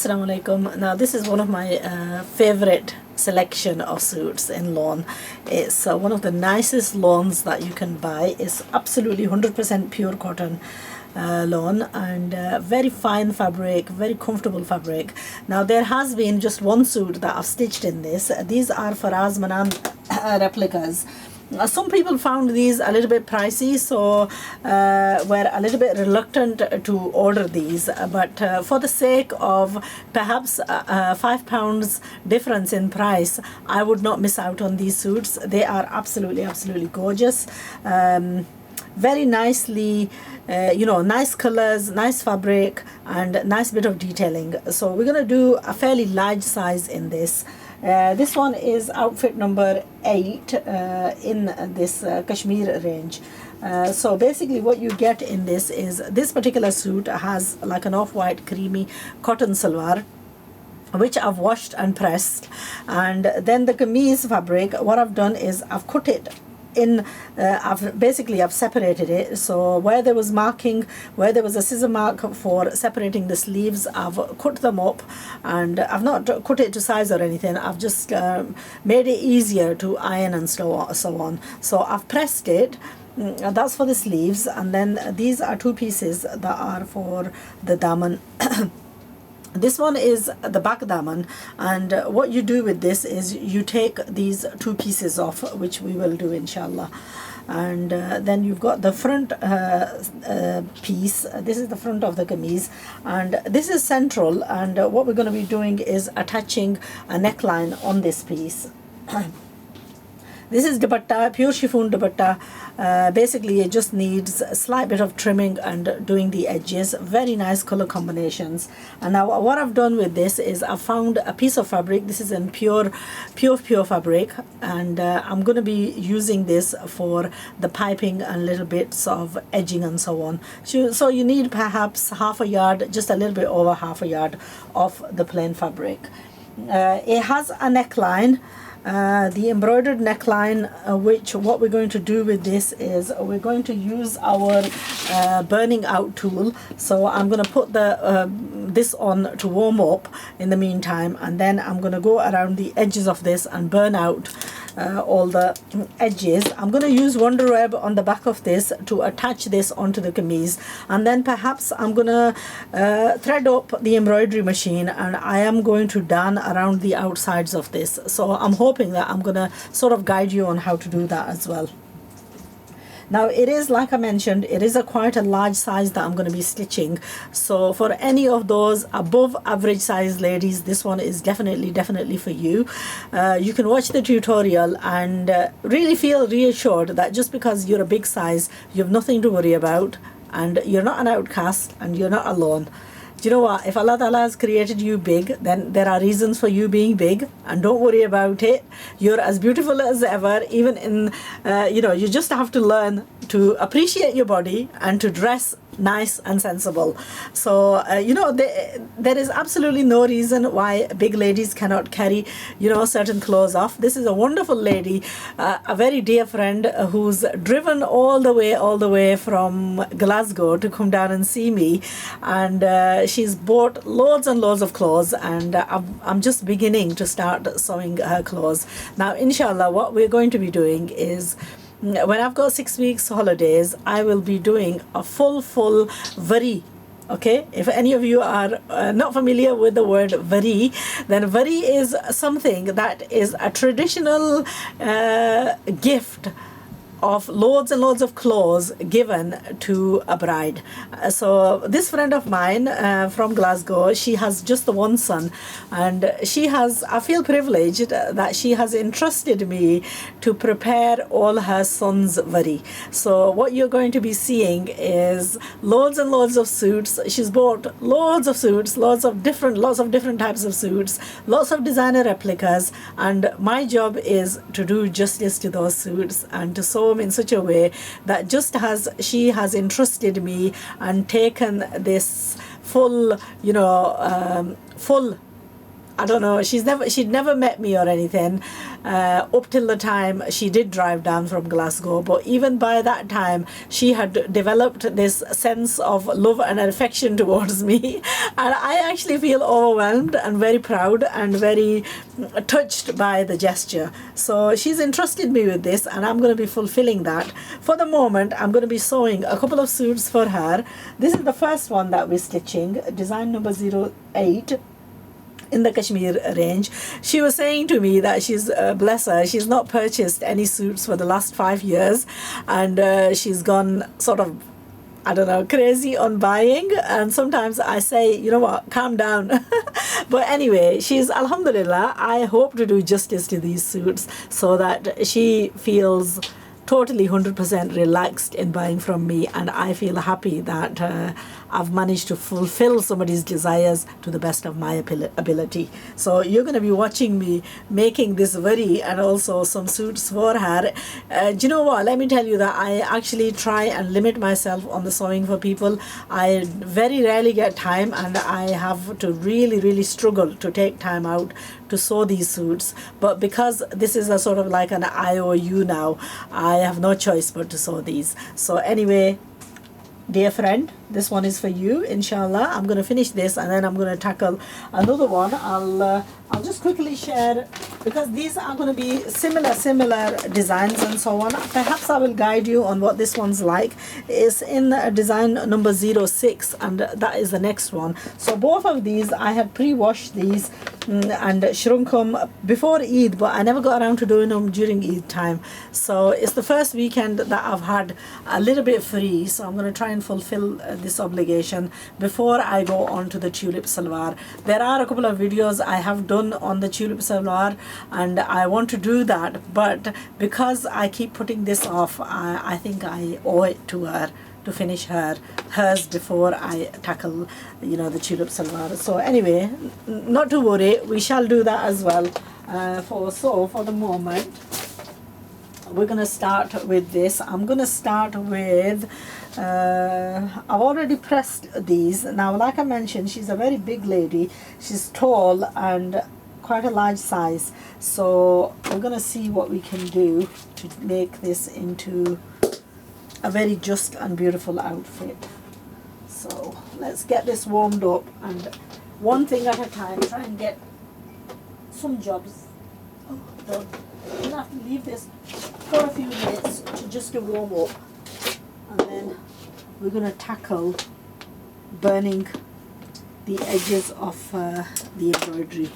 Assalamu alaikum. Now this is one of my favorite selection of suits in lawn. It's one of the nicest lawns that you can buy. It's absolutely 100% pure cotton lawn and very fine fabric, very comfortable fabric. Now there has been just one suit that I've stitched in this. These are faraz mannan replicas. Some people found these a little bit pricey, so were a little bit reluctant to order these, but for the sake of perhaps £5 difference in price, I would not miss out on these suits. They are absolutely gorgeous. Very nicely, nice colors, nice fabric, and nice bit of detailing. So we're going to do a fairly large size in this. This one is outfit number 8 in this Kashmir range. So basically what you get in this is, this particular suit has like an off-white creamy cotton salwar, which I've washed and pressed, and then the kameez fabric, what I've done is I've cut it in, I've separated it. So where there was marking, where there was a scissor mark for separating the sleeves, I've cut them up, and I've not cut it to size or anything. I've just made it easier to iron and so on. So I've pressed it. That's for the sleeves, and then these are two pieces that are for the daman. This one is the back daman, and what you do with this is you take these two pieces off, which we will do inshallah, and then you've got the front piece. This is the front of the kameez, and this is central, and what we're going to be doing is attaching a neckline on this piece. This is dupatta, pure chiffon dupatta. Basically it just needs a slight bit of trimming and doing the edges. Very nice color combinations. And now what I've done with this is I've found a piece of fabric. This is in pure fabric, and I'm going to be using this for the piping and little bits of edging and so on. So you need perhaps half a yard, just a little bit over half a yard of the plain fabric. It has a neckline. The embroidered neckline, which what we're going to do with this is we're going to use our burning out tool. So I'm going to put the this on to warm up in the meantime, and then I'm going to go around the edges of this and burn out all the edges. I'm going to use Wonder Web on the back of this to attach this onto the kameez, and then perhaps I'm going to thread up the embroidery machine, and I am going to darn around the outsides of this. So I'm hoping that I'm going to sort of guide you on how to do that as well. Now it is, like I mentioned, it is quite a large size that I'm going to be stitching. So for any of those above average size ladies, this one is definitely for you. You can watch the tutorial and really feel reassured that just because you're a big size, you have nothing to worry about, and you're not an outcast, and you're not alone. Do you know what? If Allah Ta'ala has created you big, then there are reasons for you being big, and don't worry about it. You're as beautiful as ever, even in, you just have to learn to appreciate your body and to dress nice and sensible. So there is absolutely no reason why big ladies cannot carry certain clothes off. This is a wonderful lady, a very dear friend, who's driven all the way from Glasgow to come down and see me, and she's bought loads and loads of clothes, and I'm just beginning to start sewing her clothes. Now inshallah what we're going to be doing is, when I've got 6 weeks holidays, I will be doing a full vari. Okay, if any of you are not familiar with the word vari, then vari is something that is a traditional gift of loads and loads of clothes given to a bride. So this friend of mine from Glasgow, she has just the one son, and I feel privileged that she has entrusted me to prepare all her son's vari. So what you're going to be seeing is loads and loads of suits. She's bought loads of suits, lots of different types of suits, lots of designer replicas, and my job is to do justice to those suits and to sew them in such a way that just as she has entrusted me and taken this full I don't know, she'd never met me or anything up till the time she did drive down from Glasgow, but even by that time she had developed this sense of love and affection towards me, and I actually feel overwhelmed and very proud and very touched by the gesture. So she's entrusted me with this, and I'm going to be fulfilling that. For the moment, I'm going to be sewing a couple of suits for her. This is the first one that we're stitching, design number 08 in the Kashmir range. She was saying to me that she's bless her, she's not purchased any suits for the last 5 years, and she's gone sort of, I don't know, crazy on buying. And sometimes I say, you know what, calm down. But anyway, she's, alhamdulillah, I hope to do justice to these suits so that she feels totally 100% relaxed in buying from me, and I feel happy that I've managed to fulfill somebody's desires to the best of my ability. So you're going to be watching me making this very, and also some suits for her. Do you know what, let me tell you that I actually try and limit myself on the sewing for people. I very rarely get time, and I have to really struggle to take time out to sew these suits, but because this is a sort of like an IOU now, I have no choice but to sew these. So anyway, dear friend, this one is for you, inshallah. I'm going to finish this and then I'm going to tackle another one. I'll just quickly share, because these are going to be similar designs and so on. Perhaps I will guide you on what this one's like. It's in design number 06, and that is the next one. So both of these, I had pre-washed these and shrunk them before Eid, but I never got around to doing them during Eid time. So it's the first weekend that I've had a little bit free, so I'm going to try and fulfill this obligation before I go on to the tulip salwar. There are a couple of videos I have done on the tulip salwar, and I want to do that, but because I keep putting this off, I think I owe it to her to finish hers before I tackle, you know, the tulip salwar. So anyway, not to worry, we shall do that as well. So for the moment, we're going to start with this. I'm going to start with, I've already pressed these. Now, like I mentioned, she's a very big lady. She's tall and quite a large size. So we're going to see what we can do to make this into a very just and beautiful outfit. So let's get this warmed up, and one thing at a time, try and get some jobs done. I'm going to have to leave this for a few minutes to just to warm up, and then we're going to tackle burning the edges of the embroidery.